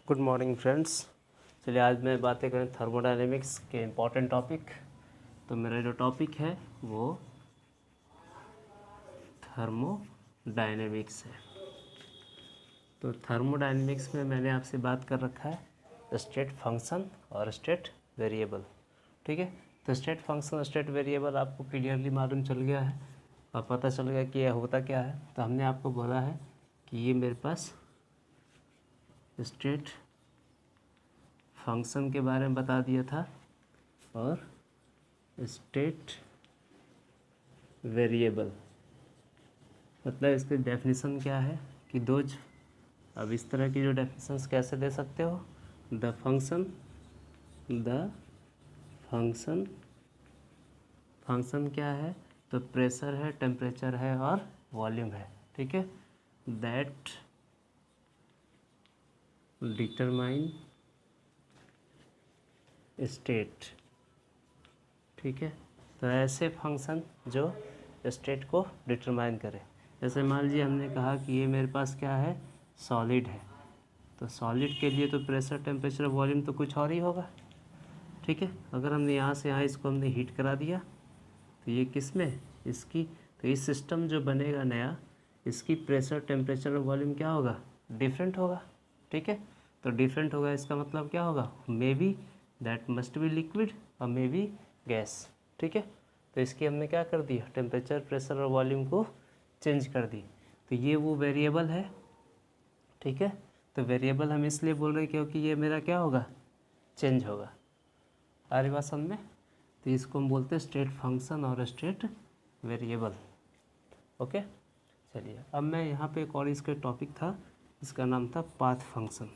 Good morning friends. चलिए आज मैं बातें करें थर्मोडायनेमिक्स के इम्पॉर्टेंट टॉपिक। तो मेरा जो टॉपिक है वो थर्मोडायनेमिक्स है। तो थर्मोडायनेमिक्स में मैंने आपसे बात कर रखा है स्टेट फंक्शन और स्टेट वेरिएबल। ठीक है, तो स्टेट फंक्शन स्टेट वेरिएबल आपको क्लियरली मालूम चल गया है और पता चल गया कि यह होता क्या है। तो हमने आपको बोला है कि ये मेरे पास स्टेट फंक्शन के बारे में बता दिया था और स्टेट वेरिएबल मतलब इसकी डेफिनेशन क्या है कि अब इस तरह की जो डेफिनेशंस कैसे दे सकते हो। द फंक्शन क्या है, तो प्रेशर है, टेम्परेचर है और वॉल्यूम है। ठीक है, दैट डिटरमाइन स्टेट। ठीक है, तो ऐसे फंक्शन जो स्टेट को डिटरमाइन करे। जैसे मान लीजिए हमने कहा कि ये मेरे पास क्या है, सॉलिड है। तो सॉलिड के लिए तो प्रेशर, टेम्परेचर, वॉल्यूम तो कुछ और ही होगा। ठीक है, अगर हमने यहाँ से यहाँ इसको हमने हीट करा दिया तो ये किस में इसकी, तो इस सिस्टम जो बनेगा नया, इसकी प्रेशर, टेम्परेचर और वॉल्यूम क्या होगा, डिफरेंट होगा। ठीक है, तो डिफरेंट होगा इसका मतलब क्या होगा, may be that must be liquid और मे बी गैस। ठीक है, तो इसकी हमने क्या कर दिया, टेम्परेचर, प्रेशर और वॉल्यूम को चेंज कर दी। तो ये वो वेरिएबल है। ठीक है, तो वेरिएबल हम इसलिए बोल रहे हैं क्योंकि ये मेरा क्या होगा, चेंज होगा। आ रही बात समझ में? तो इसको हम बोलते हैं स्टेट फंक्शन और स्टेट वेरिएबल। ओके, चलिए अब मैं यहाँ पे एक और इसका टॉपिक था, इसका नाम था पाथ फंक्शन।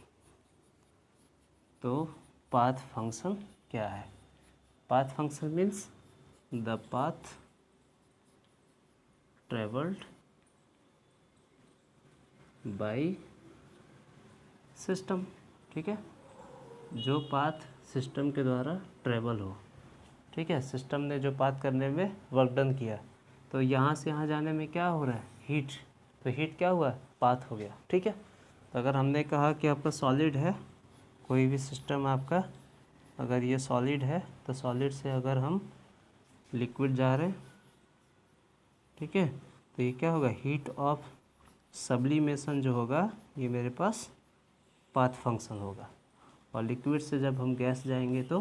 तो पाथ फंक्शन क्या है? Path function means the path travelled by system. ठीक है, जो पाथ सिस्टम के द्वारा ट्रेवल हो। ठीक है, सिस्टम ने जो पाथ करने में वर्क डन किया, तो यहाँ से यहाँ जाने में क्या हो रहा है, हीट। तो हीट क्या हुआ, पाथ हो गया। ठीक है, तो अगर हमने कहा कि आपका सॉलिड है, कोई भी सिस्टम आपका अगर ये सॉलिड है, तो सॉलिड से अगर हम लिक्विड जा रहे हैं, ठीक है, तो ये क्या होगा, हीट ऑफ सब्लिमेशन जो होगा ये मेरे पास पाथ फंक्शन होगा। और लिक्विड से जब हम गैस जाएंगे, तो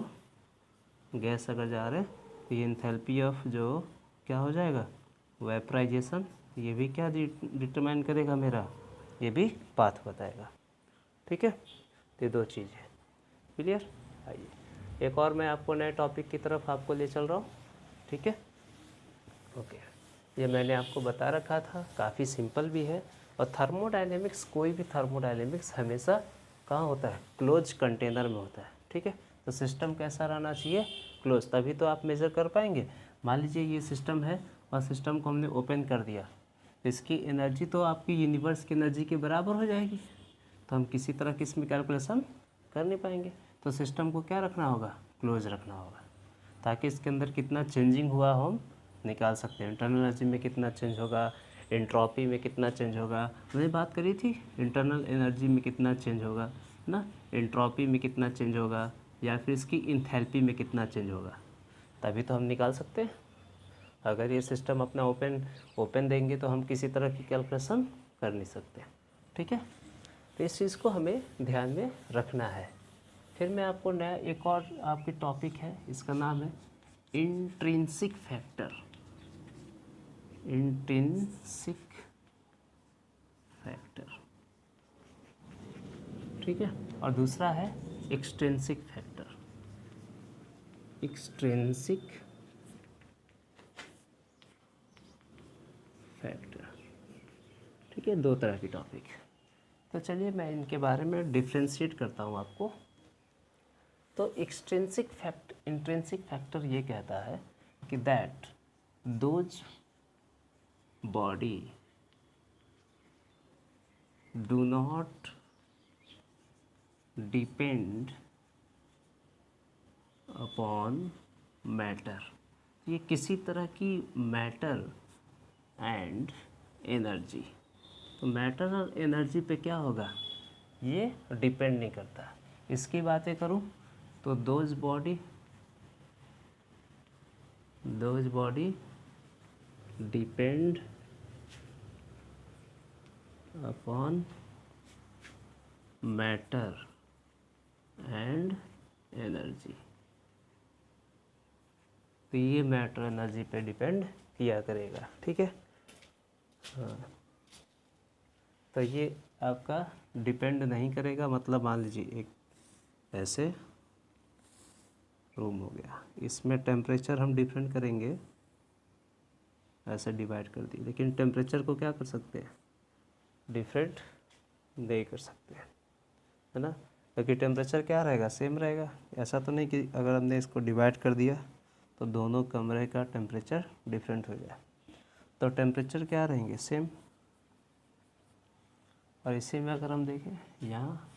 गैस अगर जा रहे हैं तो ये एंथैल्पी ऑफ जो क्या हो जाएगा, वेपराइजेशन, ये भी क्या डिटरमाइन करेगा मेरा, ये भी पाथ बताएगा। ठीक है, तो ये दो चीज़ है। क्लियर? आइए एक और मैं आपको नए टॉपिक की तरफ आपको ले चल रहा हूँ। ठीक है, ओके, ये मैंने आपको बता रखा था, काफ़ी सिंपल भी है। और थर्मोडायनेमिक्स, कोई भी थर्मोडायनेमिक्स हमेशा कहाँ होता है, क्लोज कंटेनर में होता है। ठीक है, तो सिस्टम कैसा रहना चाहिए, क्लोज, तभी तो आप मेज़र कर पाएंगे। मान लीजिए ये सिस्टम है और सिस्टम को हमने ओपन कर दिया, तो इसकी एनर्जी तो आपकी यूनिवर्स की एनर्जी के बराबर हो जाएगी, तो हम किसी तरह की इसमें कैलकुलेशन कर नहीं पाएंगे। तो सिस्टम को क्या रखना होगा, क्लोज रखना होगा, ताकि इसके अंदर कितना चेंजिंग हुआ हो हम निकाल सकते हैं। इंटरनल एनर्जी में कितना चेंज होगा, एंट्रोपी में कितना चेंज होगा, मैंने बात करी थी इंटरनल एनर्जी में कितना चेंज होगा ना, एंट्रोपी में कितना चेंज होगा, या फिर इसकी इंथैल्पी में कितना चेंज होगा, तभी तो हम निकाल सकते हैं। अगर ये सिस्टम अपना ओपन देंगे तो हम किसी तरह की कैलकुलेशन कर नहीं सकते। ठीक है, तो इस चीज़ को हमें ध्यान में रखना है। फिर मैं आपको नया एक और आपकी टॉपिक है, इसका नाम है इंट्रिंसिक फैक्टर। इंट्रिंसिक फैक्टर, ठीक है, और दूसरा है एक्सट्रिंसिक फैक्टर। एक्सट्रिंसिक फैक्टर, ठीक है, दो तरह की टॉपिक। तो चलिए मैं इनके बारे में डिफ्रेंशिएट करता हूँ आपको। तो इंट्रिंसिक फैक्टर ये कहता है कि that those body do not depend upon matter. ये किसी तरह की मैटर एंड एनर्जी, तो मैटर और एनर्जी पे क्या होगा, ये डिपेंड नहीं करता। इसकी बातें करूँ तो those body depend upon matter and energy. तो ये मैटर एनर्जी पे डिपेंड किया करेगा, ठीक है। हाँ, तो ये आपका डिपेंड नहीं करेगा, मतलब मान लीजिए एक ऐसे रूम हो गया, इसमें टेम्परेचर हम डिफरेंट करेंगे, ऐसे डिवाइड कर दी, लेकिन टेम्परेचर को क्या कर सकते हैं, डिफरेंट नहीं कर सकते, है ना। क्योंकि टेम्परेचर क्या रहेगा, सेम रहेगा। ऐसा तो नहीं कि अगर हमने इसको डिवाइड कर दिया तो दोनों कमरे का टेम्परेचर डिफरेंट हो जाए, तो टेम्परेचर क्या रहेंगे, सेम। और इसी में अगर हम देखें यहाँ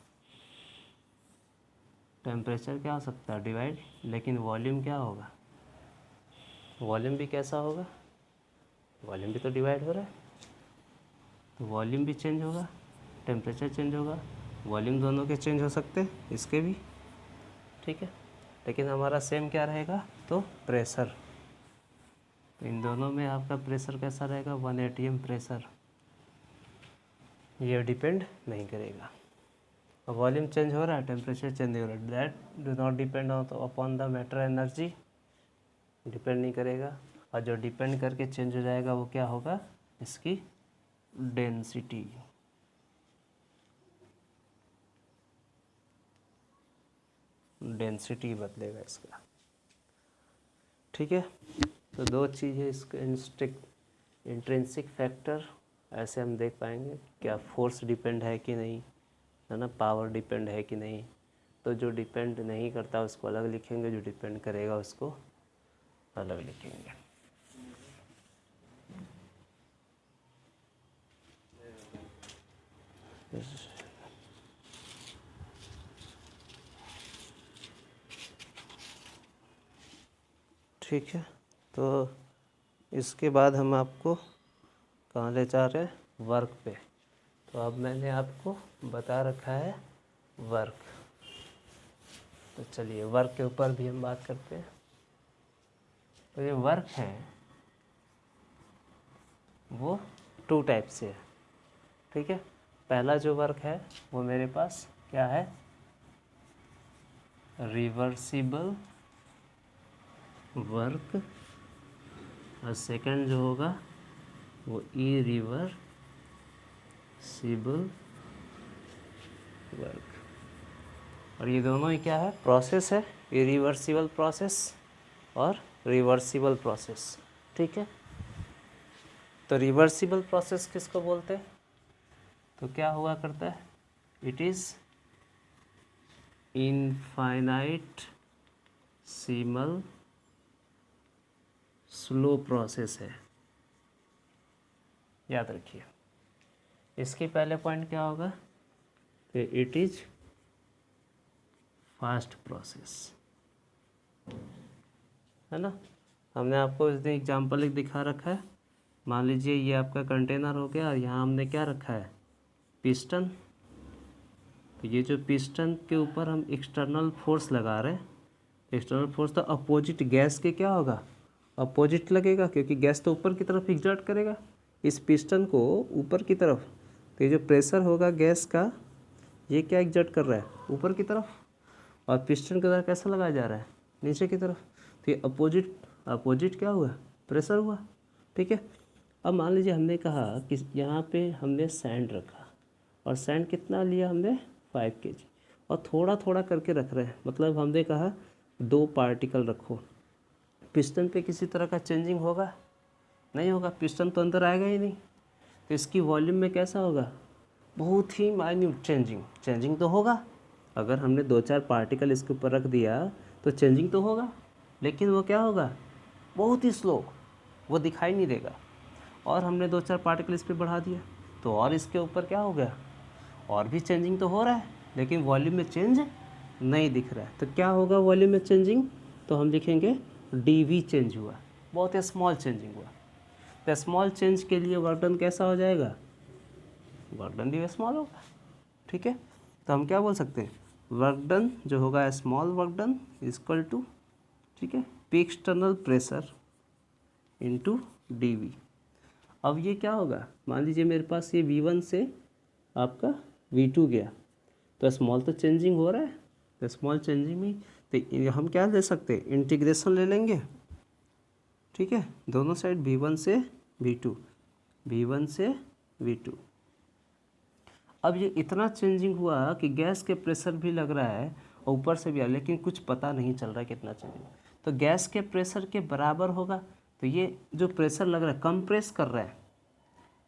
टेम्परेचर क्या हो सकता है, डिवाइड, लेकिन वॉल्यूम क्या होगा, वॉल्यूम भी कैसा होगा, वॉल्यूम भी तो डिवाइड हो रहा है, तो वॉल्यूम भी चेंज होगा, टेम्परेचर चेंज होगा, वॉल्यूम दोनों के चेंज हो सकते हैं, इसके भी, ठीक है। लेकिन हमारा सेम क्या रहेगा, तो प्रेशर। तो इन दोनों में आपका प्रेशर कैसा रहेगा, 1 atm प्रेशर, ये डिपेंड नहीं करेगा। और वॉल्यूम चेंज हो रहा है, टेम्परेचर चेंज हो रहा है, that do not depend upon the matter energy, depend नहीं करेगा। और जो डिपेंड करके चेंज हो जाएगा वो क्या होगा, इसकी डेंसिटी। डेंसिटी बदलेगा इसका, ठीक है। तो दो चीज़ है इसका, इंट्रिंसिक फैक्टर, ऐसे हम देख पाएंगे क्या फोर्स डिपेंड है कि नहीं, है ना, पावर डिपेंड है कि नहीं। तो जो डिपेंड नहीं करता उसको अलग लिखेंगे, जो डिपेंड करेगा उसको अलग लिखेंगे। ठीक है, तो इसके बाद हम आपको कहाँ ले जा रहे हैं, वर्क पे। तो अब मैंने आपको बता रखा है वर्क, तो चलिए वर्क के ऊपर भी हम बात करते हैं। तो ये वर्क है वो 2 टाइप से है, ठीक है। पहला जो वर्क है वो मेरे पास क्या है, रिवर्सिबल वर्क, और सेकंड जो होगा वो इरिवर्सिबल वर्क। और ये दोनों ही क्या है, प्रोसेस है, इरिवर्सिबल प्रोसेस और रिवर्सिबल प्रोसेस, ठीक है। तो रिवर्सिबल प्रोसेस किसको बोलते हैं, तो क्या हुआ करता है, it is infinitesimal slow process है, याद रखिए। इसके पहले पॉइंट क्या होगा कि इट इज फास्ट प्रोसेस, है ना। हमने आपको इस दिन एग्जाम्पल एक दिखा रखा है। मान लीजिए ये आपका कंटेनर हो गया और यहाँ हमने क्या रखा है, पिस्टन। तो ये जो पिस्टन के ऊपर हम एक्सटर्नल फोर्स लगा रहे हैं, एक्सटर्नल फोर्स तो अपोजिट गैस के क्या होगा, अपोजिट लगेगा, क्योंकि गैस तो ऊपर की तरफ एग्जर्ट करेगा इस पिस्टन को ऊपर की तरफ। तो ये जो प्रेशर होगा गैस का, ये क्या एग्जर्ट कर रहा है, ऊपर की तरफ, और पिस्टन के द्वारा कैसा लगाया जा रहा है, नीचे की तरफ। तो ये अपोजिट क्या हुआ, प्रेशर हुआ, ठीक है। अब मान लीजिए हमने कहा कि यहाँ पे हमने सैंड रखा, और सैंड कितना लिया हमने, 5 kg, और थोड़ा थोड़ा करके रख रहे हैं। मतलब हमने कहा 2 पार्टिकल रखो, पिस्टन पे किसी तरह का चेंजिंग होगा, नहीं होगा, पिस्टन तो अंदर आएगा ही नहीं। तो इसकी वॉल्यूम में कैसा होगा, बहुत ही माइन्यूट चेंजिंग तो होगा। अगर हमने 2-4 पार्टिकल इसके ऊपर रख दिया तो चेंजिंग तो होगा, लेकिन वो क्या होगा, बहुत ही स्लो, वो दिखाई नहीं देगा। और हमने 2-4 पार्टिकल इस पर बढ़ा दिया तो और इसके ऊपर क्या हो गया, और भी चेंजिंग तो हो रहा है, लेकिन वॉल्यूम में चेंज नहीं दिख रहा है। तो क्या होगा वॉल्यूम में चेंजिंग, तो हम लिखेंगे dV चेंज हुआ, बहुत ही स्मॉल चेंजिंग हुआ। तो स्मॉल चेंज के लिए वर्क डन कैसा हो जाएगा, वर्क डन भी स्मॉल होगा, ठीक है। तो हम क्या बोल सकते हैं, वर्क डन जो होगा small work done equal to, ठीक है, P external pressure into D V. अब ये क्या होगा, मान लीजिए मेरे पास ये V1 से आपका V2 गया, तो स्मॉल तो चेंजिंग हो रहा है, तो स्मॉल चेंजिंग में तो हम क्या ले सकते हैं, इंटीग्रेशन ले लेंगे, ठीक है, दोनों साइड V1 से V2, V1 से V2। अब ये इतना चेंजिंग हुआ कि गैस के प्रेशर भी लग रहा है और ऊपर से भी आ, लेकिन कुछ पता नहीं चल रहा है कितना चेंजिंग, तो गैस के प्रेशर के बराबर होगा। तो ये जो प्रेशर लग रहा है, कंप्रेस कर रहा है,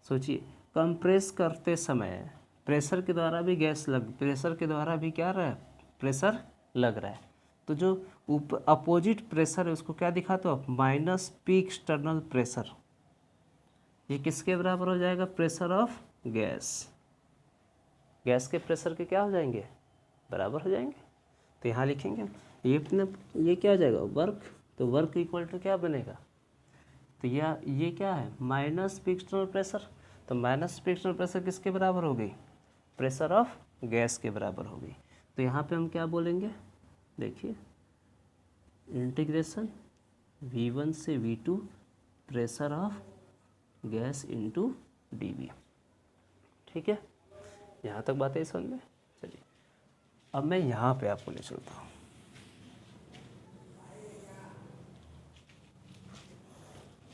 सोचिए कंप्रेस करते समय प्रेशर के द्वारा भी प्रेशर के द्वारा भी क्या रहा है, प्रेशर लग रहा है। तो जो ऊपर अपोजिट प्रेशर है उसको क्या दिखाते हो आप, माइनस पी एक्सटर्नल प्रेशर। ये किसके बराबर हो जाएगा, प्रेशर ऑफ गैस। गैस के प्रेशर के क्या हो जाएंगे, बराबर हो जाएंगे। तो यहाँ लिखेंगे ये क्या हो जाएगा, वर्क। तो वर्क इक्वल टू क्या बनेगा, तो ये क्या है, माइनस पी एक्सटर्नल प्रेशर। तो माइनस पी एक्सटर्नल प्रेशर किसके बराबर हो गई, प्रेशर ऑफ गैस के बराबर हो गई। तो यहाँ पे हम क्या बोलेंगे, देखिए इंटीग्रेशन V1 से V2 pressure of gas into D V. ठीक है, यहाँ तक बातें समझ में। चलिए अब मैं यहाँ पे आपको ले चलता हूँ।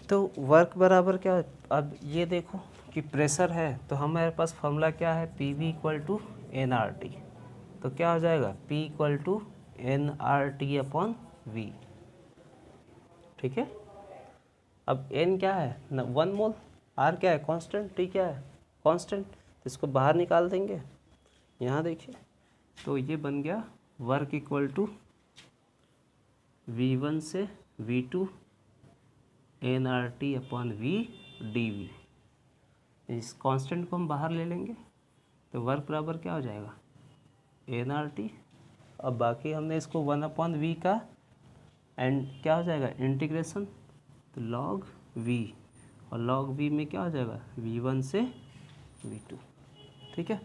तो वर्क बराबर क्या है, अब ये देखो कि प्रेशर है तो हमारे पास फॉर्मूला क्या है, P V equal to N R T. तो क्या हो जाएगा, P equal to N R T upon V. ठीक है, अब N क्या है, 1 मोल, R क्या है कांस्टेंट, T क्या है कांस्टेंट। तो इसको बाहर निकाल देंगे, यहाँ देखिए तो ये बन गया वर्क इक्वल टू V1 से V2 N R T upon V D V. इस कांस्टेंट को हम बाहर ले लेंगे तो वर्क बराबर क्या हो जाएगा, एन आर टी। अब बाकी हमने इसको 1 अपॉन वी का एंड क्या हो जाएगा इंटीग्रेशन, तो लॉग वी, और लॉग वी में क्या हो जाएगा V1 से V2। ठीक है,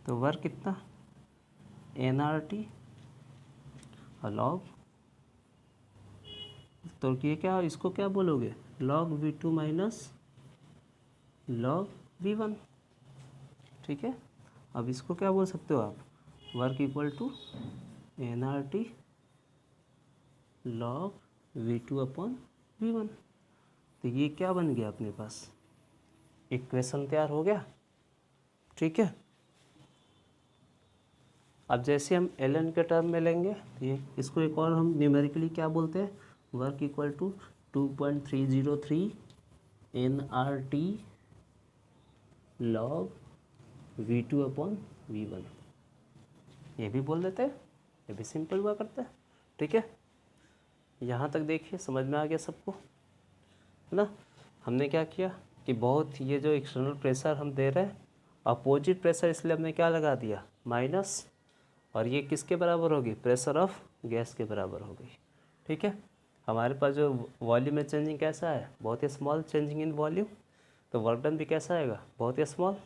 तो वर्क कितना एन आर टी और लॉग, तो ये क्या, इसको क्या बोलोगे, log V2 minus log V1। ठीक है, अब इसको क्या बोल सकते हो आप, work equal to N R T log V2 upon V1। तो ये क्या बन गया अपने पास, इक्वेशन तैयार हो गया। ठीक है, अब जैसे हम ln के टर्म में लेंगे तो ये इसको एक और हम न्यूमेरिकली क्या बोलते हैं, work equal to 2.303 N R T log V2 upon V1, ये भी बोल देते हैं, ये भी सिंपल हुआ करता है। ठीक है, यहाँ तक देखिए समझ में आ गया सबको, है ना। हमने क्या किया कि बहुत ये जो एक्सटर्नल प्रेशर हम दे रहे हैं, अपोजिट प्रेशर, इसलिए हमने क्या लगा दिया माइनस, और ये किसके बराबर होगी, प्रेशर ऑफ गैस के बराबर हो गई। ठीक है, हमारे पास जो वॉल्यूम में चेंजिंग कैसा है, बहुत ही स्मॉल चेंजिंग इन वॉल्यूम, तो वर्क डन भी कैसा आएगा, बहुत ही स्मॉल।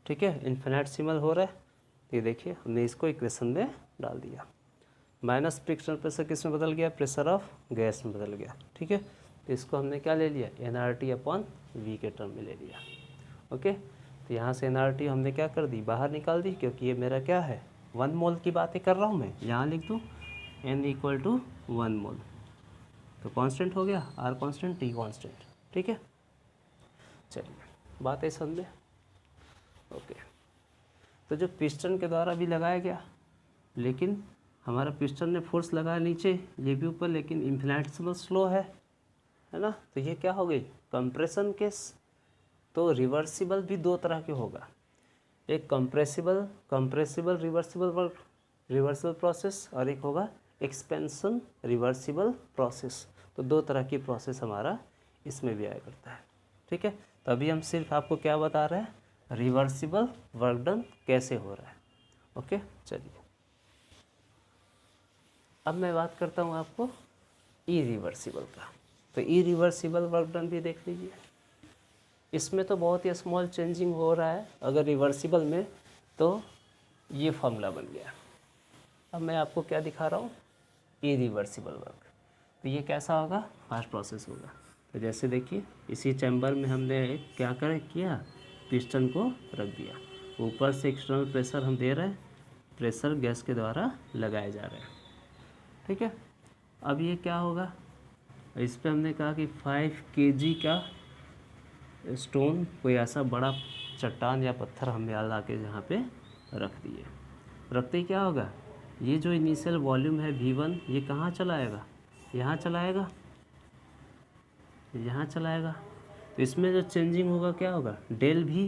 ठीक है, इन्फिनिटेसिमल हो रहा है। ये देखिए हमने इसको इक्वेशन में डाल दिया, माइनस एक्सटर्नल प्रेशर किस में बदल गया, प्रेशर ऑफ गैस में बदल गया। ठीक है, तो इसको हमने क्या ले लिया, N R T upon V के टर्म में ले लिया। ओके, तो यहाँ से एन आर टी हमने क्या कर दी, बाहर निकाल दी, क्योंकि ये मेरा क्या है 1 मोल की बातें कर रहा हूँ मैं। यहाँ लिख दूँ n इक्वल टू 1 मोल, तो कांस्टेंट हो गया, r कांस्टेंट t कांस्टेंट। ठीक है, चलिए बात है समझे। ओके, तो जो पिस्टन के द्वारा भी लगाया गया, लेकिन हमारा पिस्टन ने फोर्स लगाया नीचे, ये भी ऊपर, लेकिन इन्फिनिटेसिमल स्लो है ना। तो ये क्या हो गई, कंप्रेशन केस। तो रिवर्सिबल भी दो तरह के होगा, एक कंप्रेसिबल रिवर्सिबल प्रोसेस, और एक होगा एक्सपेंशन रिवर्सिबल प्रोसेस। तो दो तरह की प्रोसेस हमारा इसमें भी आया करता है। ठीक है, तो अभी हम सिर्फ आपको क्या बता रहे हैं, रिवर्सिबल वर्क डन कैसे हो रहा है। ओके, चलिए अब मैं बात करता हूँ आपको इरिवर्सिबल का। तो इरिवर्सिबल वर्क डन भी देख लीजिए, इसमें तो बहुत ही स्मॉल चेंजिंग हो रहा है। अगर रिवर्सिबल में तो ये फॉर्मूला बन गया। अब मैं आपको क्या दिखा रहा हूँ, इरिवर्सिबल वर्क। तो ये कैसा होगा, फास्ट प्रोसेस होगा। तो जैसे देखिए इसी चैम्बर में हमने क्या किया, पिस्टन को रख दिया, ऊपर से एक्सटर्नल प्रेशर हम दे रहे हैं, प्रेशर गैस के द्वारा लगाए जा रहे हैं, ठीक है। अब ये क्या होगा, इस पर हमने कहा कि 5 kg का स्टोन, कोई ऐसा बड़ा चट्टान या पत्थर हम यहाँ ला के यहाँ पे रख दिए। रखते ही क्या होगा, ये जो इनिशियल वॉल्यूम है V1, ये कहाँ चलाएगा, यहाँ चलाएगा, यहाँ चलाएगा। तो इसमें जो चेंजिंग होगा क्या होगा, डेल भी,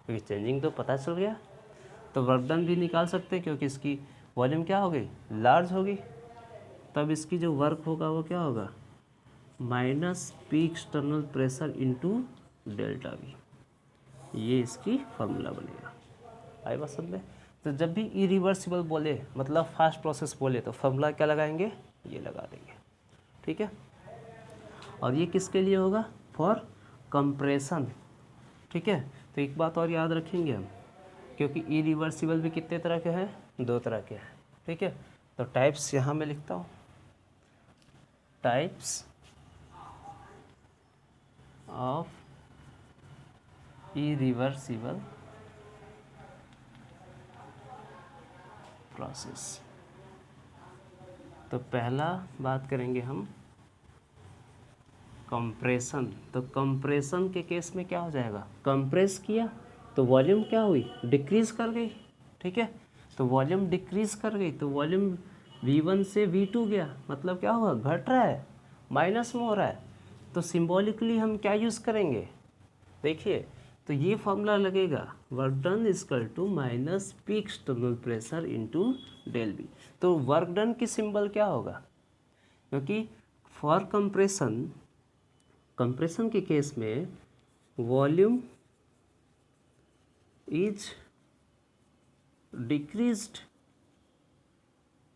क्योंकि चेंजिंग तो पता चल गया। तो वर्क डन भी निकाल सकते हैं, क्योंकि इसकी वॉल्यूम क्या हो गई, लार्ज होगी। तब इसकी जो वर्क होगा वो क्या होगा, minus P external pressure into delta we. ये इसकी फार्मूला बनेगा। आई बात समझ में। तो जब भी इरिवर्सिबल बोले, मतलब फास्ट प्रोसेस बोले, तो फार्मूला क्या लगाएंगे, ये लगा देंगे, ठीक है। और ये किसके लिए होगा, फॉर कंप्रेशन, ठीक है। तो एक बात और याद रखेंगे हम, क्योंकि इरिवर्सिबल भी कितने तरह के हैं, 2 तरह के हैं, ठीक है। तो टाइप्स यहाँ मैं लिखता हूँ, टाइप्स ऑफ इरिवर्सिबल प्रोसेस। तो पहला बात करेंगे हम कंप्रेशन। तो कंप्रेशन के केस में क्या हो जाएगा, कंप्रेस किया तो वॉल्यूम क्या हुई, डिक्रीज़ कर गई, ठीक है। तो वॉल्यूम डिक्रीज़ कर गई, तो वॉल्यूम V1 से V2 गया, मतलब क्या हुआ, घट रहा है, माइनस में हो रहा है। तो सिंबॉलिकली हम क्या यूज़ करेंगे, देखिए, तो ये फॉर्मूला लगेगा, work done equal to minus P external pressure into del V. तो वर्क डन की सिंबल क्या होगा, क्योंकि फॉर कंप्रेशन के केस में वॉल्यूम इज डिक्रीज्ड,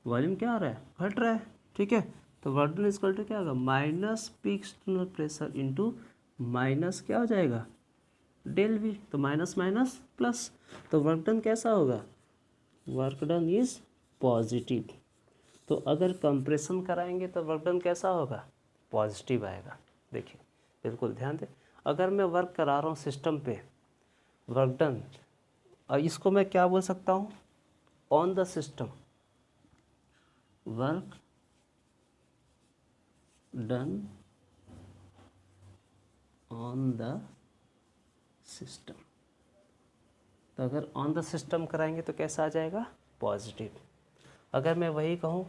वॉल्यूम क्या हो रहा है, घट रहा है, ठीक है। तो वर्क डन इक्वल टू क्या होगा, minus P external pressure into minus क्या हो जाएगा, डेल वी। तो माइनस माइनस प्लस, तो वर्क डन कैसा होगा, वर्क डन इज पॉजिटिव। तो अगर कंप्रेशन कराएंगे तो वर्क डन कैसा होगा, पॉजिटिव आएगा। देखिए बिल्कुल ध्यान दें, अगर मैं वर्क करा रहा हूँ सिस्टम पे, वर्क डन, और इसको मैं क्या बोल सकता हूँ, on the system, work done on the system. तो अगर ऑन द सिस्टम कराएंगे तो कैसा आ जाएगा, पॉजिटिव। अगर मैं वही कहूँ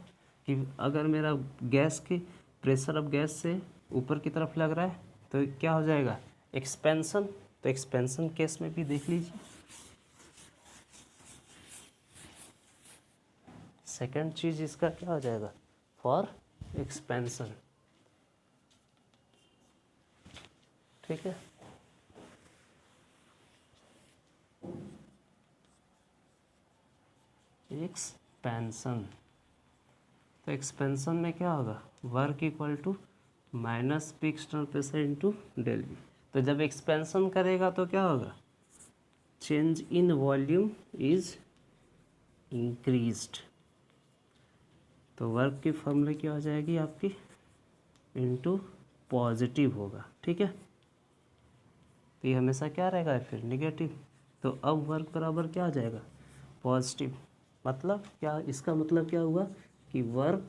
कि अगर मेरा गैस की प्रेशर अब गैस से ऊपर की तरफ लग रहा है तो क्या हो जाएगा, एक्सपेंशन। तो एक्सपेंशन केस में भी देख लीजिए, सेकंड चीज़ इसका क्या हो जाएगा, फॉर एक्सपेंशन, ठीक है। एक्सपेंशन, तो एक्सपेंशन में क्या होगा, work equal to minus P external pressure into del V. तो जब एक्सपेंशन करेगा तो क्या होगा, change in volume is increased. तो वर्क की फॉर्मूला क्या हो जाएगी आपकी, इंटू पॉजिटिव होगा, ठीक है। तो ये हमेशा क्या रहेगा, फिर निगेटिव। तो अब वर्क बराबर क्या हो जाएगा, पॉजिटिव। मतलब क्या, इसका मतलब क्या हुआ कि work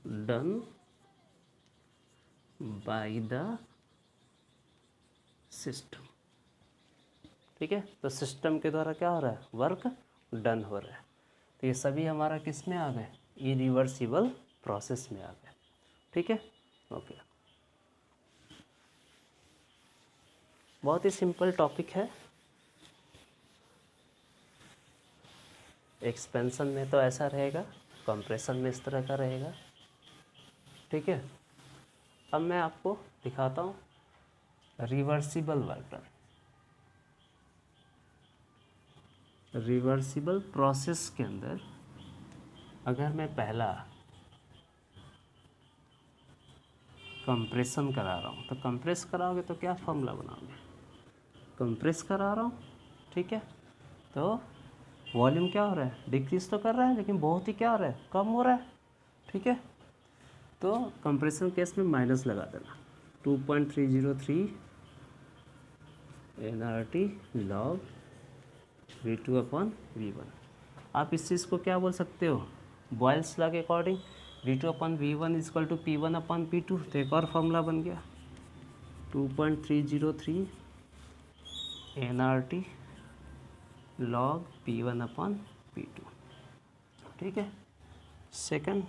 done by the system, ठीक है। तो सिस्टम के द्वारा क्या हो रहा है, वर्क डन हो रहा है। तो ये सभी हमारा किस में आ गए, इरिवर्सिबल प्रोसेस में आ गए, ठीक है। ओके, बहुत ही सिंपल टॉपिक है। एक्सपेंशन में तो ऐसा रहेगा, कंप्रेशन में इस तरह का रहेगा, ठीक है। अब मैं आपको दिखाता हूँ reversible work done. Reversible process के अंदर अगर मैं पहला कंप्रेशन करा रहा हूँ, तो कंप्रेस कराओगे तो क्या फॉर्मूला बनाओगे, कंप्रेस करा रहा हूँ, ठीक है। तो वॉल्यूम क्या हो रहा है, डिक्रीज तो कर रहा है लेकिन बहुत ही क्या हो रहा है, कम हो रहा है। ठीक है, तो कंप्रेशन केस में माइनस लगा देना। 2.303 nRT log V2/V1। आप इस चीज़ को क्या बोल सकते हो, बॉयल्स लॉ के according V2/V1 equal to P1/P2। तो एक और फॉर्मूला बन गया 2.303 nRT log P1/P2। ठीक है, सेकंड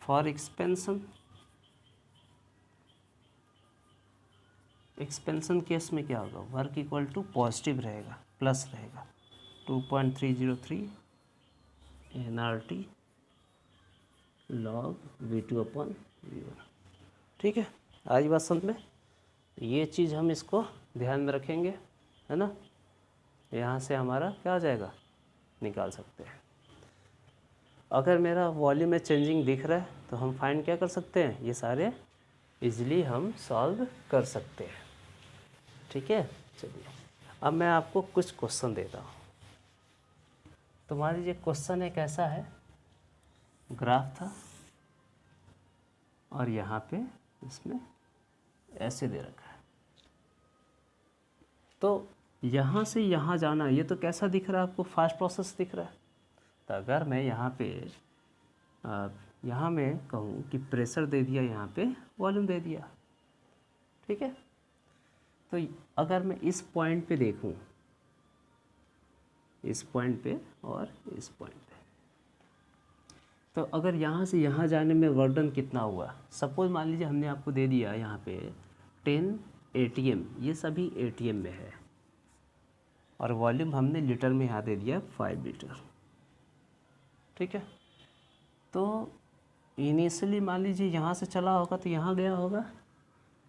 फॉर एक्सपेंशन केस में क्या होगा, वर्क इक्वल टू पॉजिटिव रहेगा, प्लस रहेगा 2.303 nRT log V2/V1। ठीक है, आज बात समझ में, ये चीज़ हम इसको ध्यान में रखेंगे, है ना। यहाँ से हमारा क्या आ जाएगा, निकाल सकते हैं। अगर मेरा वॉल्यूम में चेंजिंग दिख रहा है तो हम फाइंड क्या कर सकते हैं, ये सारे इजीली हम सॉल्व कर सकते हैं। ठीक है, चलिए अब मैं आपको कुछ क्वेश्चन देता हूँ। तो मान लीजिए क्वेश्चन एक ऐसा है, ग्राफ था और यहाँ पे इसमें ऐसे दे रखा है, तो यहाँ से यहाँ जाना, ये तो कैसा दिख रहा है आपको, फास्ट प्रोसेस दिख रहा है। तो अगर मैं यहाँ पे यहाँ मैं कहूँ कि प्रेशर दे दिया, यहाँ पे वॉल्यूम दे दिया, ठीक है। तो अगर मैं इस पॉइंट पे देखूँ, इस पॉइंट पे और इस पॉइंट पे, तो अगर यहाँ से यहाँ जाने में वर्क डन कितना हुआ, सपोज मान लीजिए हमने आपको दे दिया यहाँ पे 10 ATM, ये सभी ATM में है, और वॉल्यूम हमने लीटर में यहाँ दे दिया 5 लीटर। ठीक है, तो इनिशियली मान लीजिए यहाँ से चला होगा तो यहाँ गया होगा,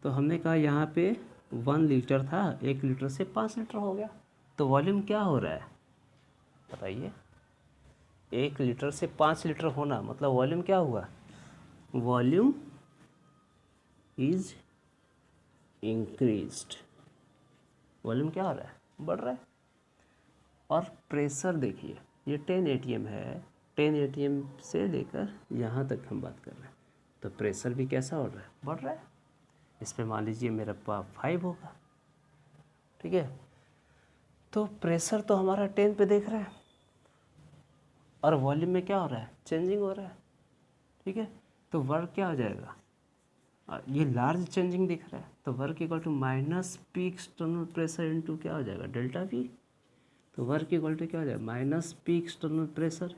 तो हमने कहा यहाँ पे 1 लीटर था, 1 लीटर से 5 लीटर हो गया। तो वॉल्यूम क्या हो रहा है बताइए, 1 लीटर से 5 लीटर होना मतलब वॉल्यूम क्या हुआ, वॉल्यूम इज इंक्रीज्ड। वॉल्यूम क्या हो रहा है, बढ़ रहा है। और प्रेशर देखिए, ये 10 ATM है, 10 ATM से लेकर यहाँ तक हम बात कर रहे हैं, तो प्रेशर भी कैसा हो रहा है, बढ़ रहा है। इस पे मान लीजिए मेरा 5 होगा, ठीक है। तो प्रेशर तो हमारा 10 पे देख रहा है, और वॉल्यूम में क्या हो रहा है, चेंजिंग हो रहा है, ठीक है। तो वर्क क्या हो जाएगा, ये लार्ज चेंजिंग दिख रहा है, तो work equal to minus P external pressure into क्या हो जाएगा, डेल्टा वी। तो वर्क इक्वल टू क्या हो जाएगा, minus P external pressure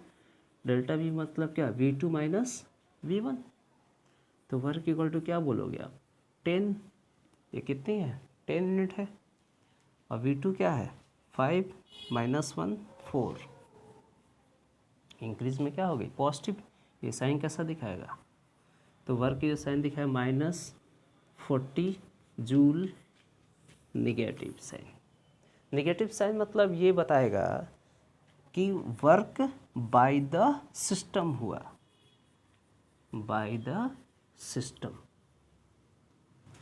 delta V, मतलब क्या, V2 माइनस V1। तो वर्क इक्वल टू क्या बोलोगे आप, 10, ये कितनी है, 10 यूनिट है, और V2 क्या है, 5 माइनस 1 4। इंक्रीज में क्या हो गई, पॉजिटिव। ये साइन कैसा दिखाएगा, तो वर्क की जो साइन दिखाए -40 joule, negative sign. Negative sign मतलब ये बताएगा कि वर्क बाय द सिस्टम हुआ, बाय द सिस्टम,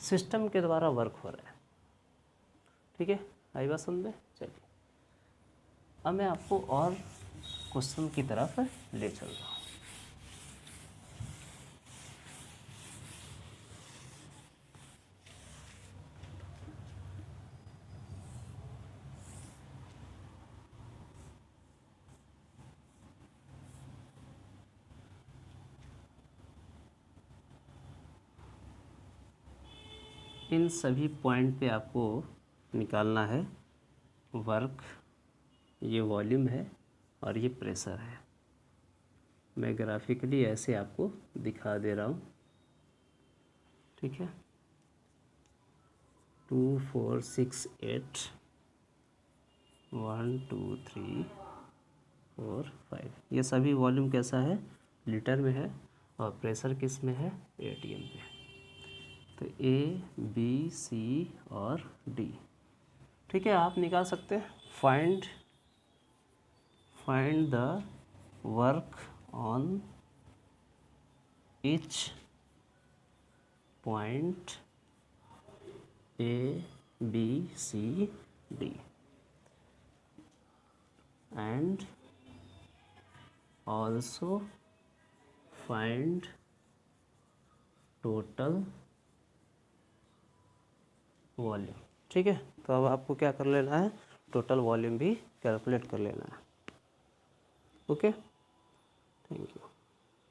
सिस्टम के द्वारा वर्क हो रहा है। ठीक है, आई बात समझ में। चलिए अब मैं आपको और क्वेश्चन की तरफ ले चल रहा हूँ। इन सभी पॉइंट पे आपको निकालना है वर्क, ये वॉल्यूम है और ये प्रेशर है। मैं ग्राफिकली ऐसे आपको दिखा दे रहा हूँ, ठीक है। 2 4 6 8 1 2 3 4 5, ये सभी वॉल्यूम कैसा है, लीटर में है, और प्रेशर किस में है, ATM में। तो A B C और D, ठीक है, आप निकाल सकते हैं। Find the work on each point A B C D। And also find total volume. ठीक है, तो अब आपको क्या कर लेना है, टोटल वॉल्यूम भी कैलकुलेट कर लेना है। Okay, thank you.